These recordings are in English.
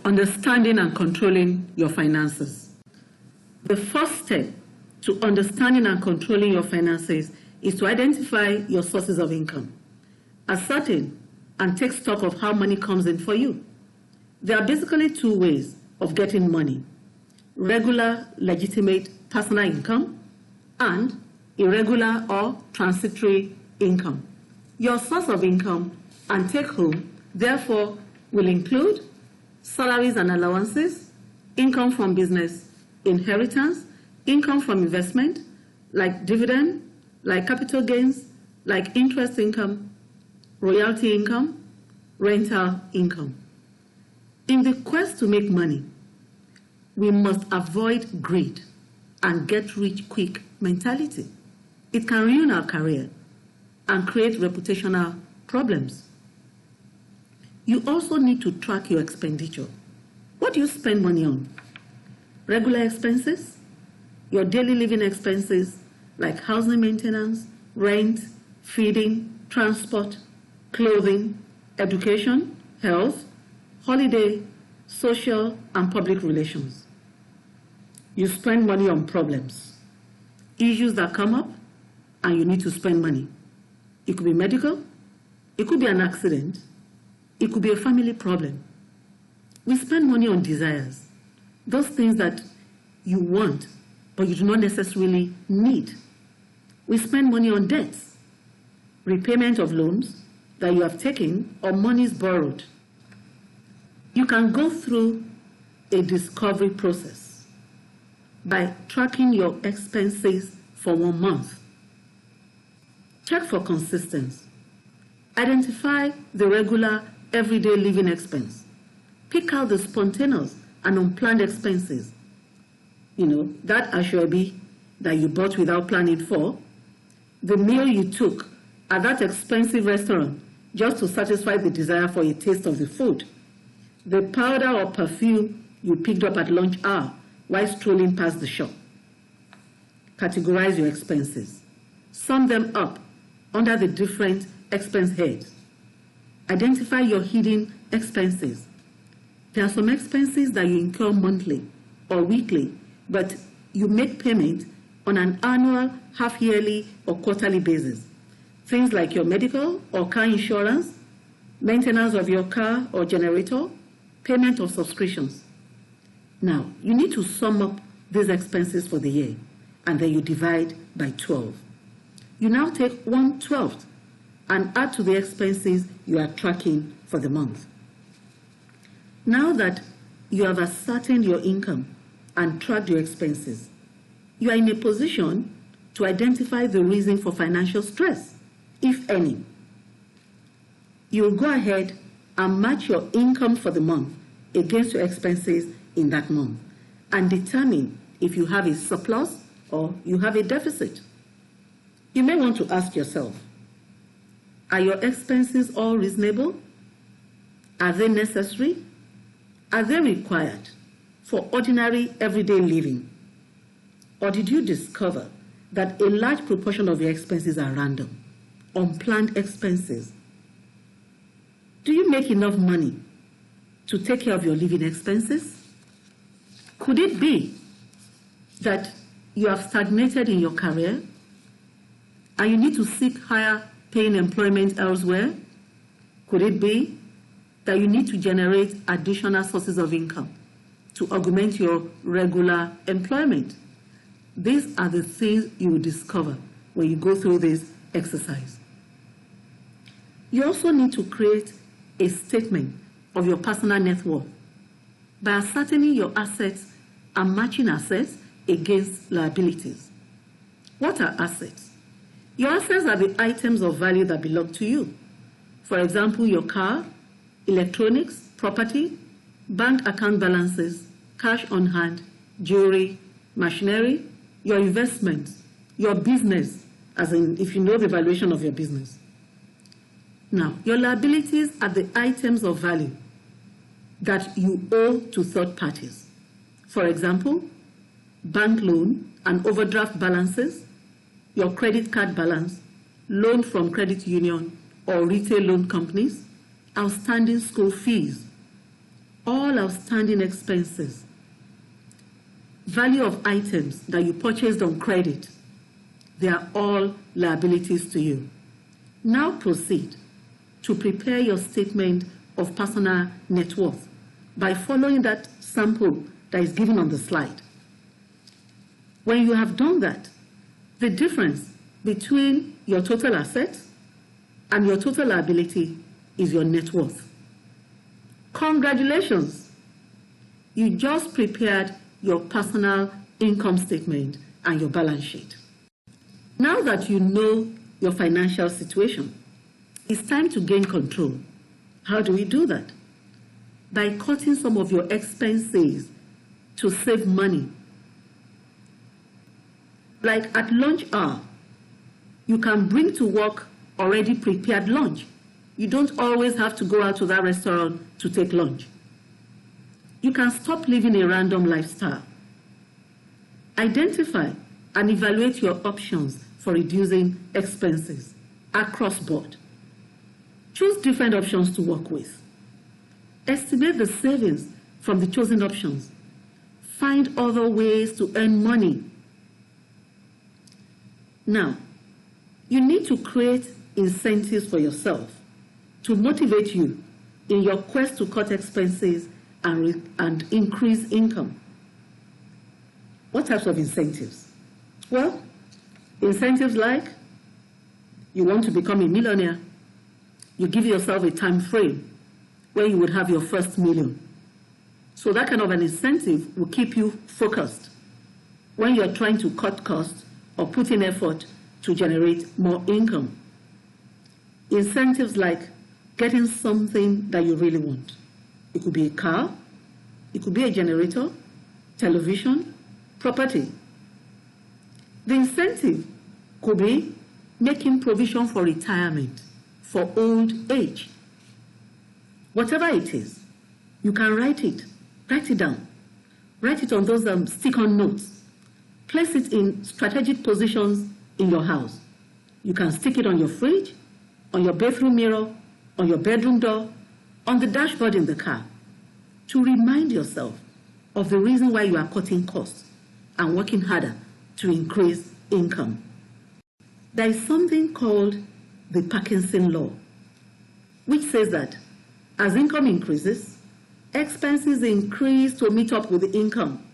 Understanding and controlling your finances. The first step to understanding and controlling your finances is to identify your sources of income. Ascertain and take stock of how money comes in for you. There are basically two ways of getting money: regular, legitimate personal income and irregular or transitory income. Your source of income and take home, therefore, will include salaries and allowances, income from business, inheritance, income from investment, like dividend, like capital gains, like interest income, royalty income, rental income. In the quest to make money, we must avoid greed and get rich quick mentality. It can ruin our career and create reputational problems. You also need to track your expenditure. What do you spend money on? Regular expenses, your daily living expenses like housing maintenance, rent, feeding, transport, clothing, education, health, holiday, social, and public relations. You spend money on problems, issues that come up, and you need to spend money. It could be medical, it could be an accident, it could be a family problem. We spend money on desires, those things that you want, but you do not necessarily need. We spend money on debts, repayment of loans that you have taken or monies borrowed. You can go through a discovery process by tracking your expenses for 1 month. Check for consistency. Identify the regular, everyday living expense. Pick out the spontaneous and unplanned expenses. That ashwabi that you bought without planning for, the meal you took at that expensive restaurant just to satisfy the desire for a taste of the food, the powder or perfume you picked up at lunch hour while strolling past the shop. Categorize your expenses. Sum them up under the different expense heads. Identify your hidden expenses. There are some expenses that you incur monthly or weekly, but you make payment on an annual, half-yearly, or quarterly basis. Things like your medical or car insurance, maintenance of your car or generator, payment of subscriptions. Now, you need to sum up these expenses for the year, and then you divide by 12. You now take 1/12 and add to the expenses you are tracking for the month. Now that you have ascertained your income and tracked your expenses, you are in a position to identify the reason for financial stress, if any. You will go ahead and match your income for the month against your expenses in that month and determine if you have a surplus or you have a deficit. You may want to ask yourself, are your expenses all reasonable? Are they necessary? Are they required for ordinary everyday living? Or did you discover that a large proportion of your expenses are random, unplanned expenses? Do you make enough money to take care of your living expenses? Could it be that you have stagnated in your career and you need to seek higher paying employment elsewhere? Could it be that you need to generate additional sources of income to augment your regular employment? These are the things you will discover when you go through this exercise. You also need to create a statement of your personal net worth by ascertaining your assets and matching assets against liabilities. What are assets? Your assets are the items of value that belong to you. For example, your car, electronics, property, bank account balances, cash on hand, jewelry, machinery, your investments, your business, as in if you know the valuation of your business. Now, your liabilities are the items of value that you owe to third parties. For example, bank loan and overdraft balances, your credit card balance, loan from credit union or retail loan companies, outstanding school fees. all outstanding expenses, value of items that you purchased on credit, they are all liabilities to you. Now proceed to prepare your statement of personal net worth by following that sample that is given on the slide. When you have done that, the difference between your total assets and your total liability is your net worth. Congratulations! You just prepared your personal income statement and your balance sheet. Now that you know your financial situation, it's time to gain control. How do we do that? By cutting some of your expenses to save money. Like at lunch hour, you can bring to work already prepared lunch. You don't always have to go out to that restaurant to take lunch. You can stop living a random lifestyle. Identify and evaluate your options for reducing expenses across board. Choose different options to work with. Estimate the savings from the chosen options. Find other ways to earn money. Now, you need to create incentives for yourself to motivate you in your quest to cut expenses and increase income. What types of incentives? Well, incentives like you want to become a millionaire. You give yourself a time frame where you would have your first million. So that kind of an incentive will keep you focused when you're trying to cut costs or put in effort to generate more income. Incentives like getting something that you really want. It could be a car, it could be a generator, television, property. The incentive could be making provision for retirement, for old age. Whatever it is, you can write it down. Write it on those stick-on notes. Place it in strategic positions in your house. You can stick it on your fridge, on your bathroom mirror, on your bedroom door, on the dashboard in the car, to remind yourself of the reason why you are cutting costs and working harder to increase income. There is something called the Parkinson Law, which says that as income increases, expenses increase to meet up with the income.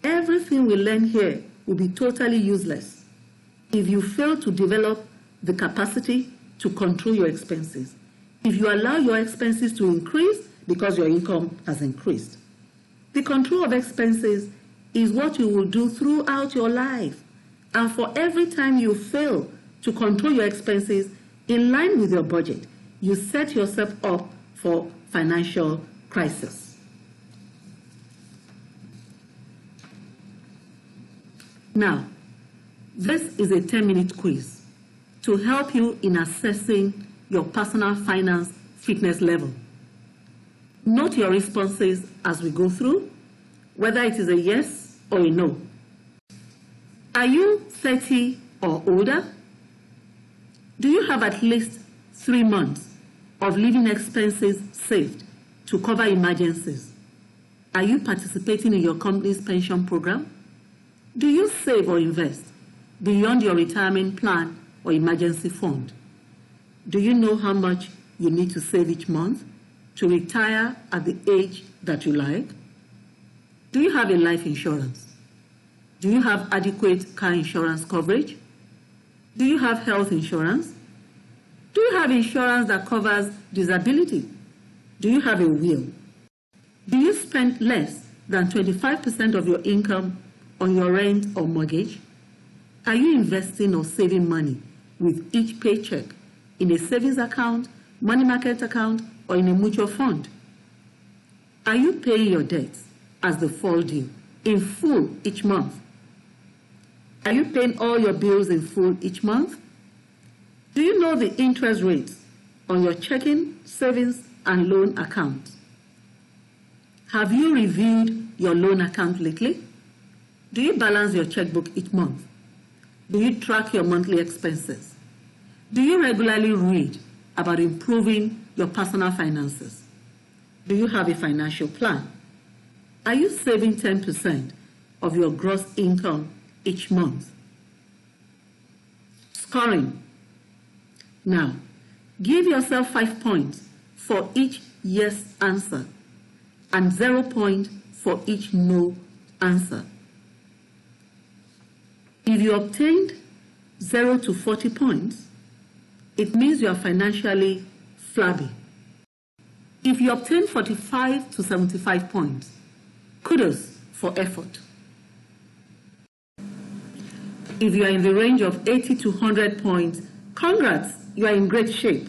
Everything we learn here will be totally useless if you fail to develop the capacity to control your expenses, if you allow your expenses to increase because your income has increased. The control of expenses is what you will do throughout your life. And for every time you fail to control your expenses in line with your budget, you set yourself up for financial crisis. Now, this is a 10-minute quiz to help you in assessing your personal finance fitness level. Note your responses as we go through, whether it is a yes or a no. Are you 30 or older? Do you have at least 3 months of living expenses saved to cover emergencies? Are you participating in your company's pension program? Do you save or invest beyond your retirement plan or emergency fund? Do you know how much you need to save each month to retire at the age that you like? Do you have a life insurance? Do you have adequate car insurance coverage? Do you have health insurance? Do you have insurance that covers disability? Do you have a will? Do you spend less than 25% of your income on your rent or mortgage? Are you investing or saving money with each paycheck in a savings account, money market account, or in a mutual fund? Are you paying your debts as they fall due in full each month? Are you paying all your bills in full each month? Do you know the interest rates on your checking, savings, and loan accounts? Have you reviewed your loan account lately? Do you balance your checkbook each month? Do you track your monthly expenses? Do you regularly read about improving your personal finances? Do you have a financial plan? Are you saving 10% of your gross income each month? Scoring. Now, give yourself 5 points for each yes answer and 0 point for each no answer. If you obtained 0 to 40 points, it means you are financially flabby. If you obtain 45 to 75 points, kudos for effort. If you are in the range of 80 to 100 points, congrats, you are in great shape.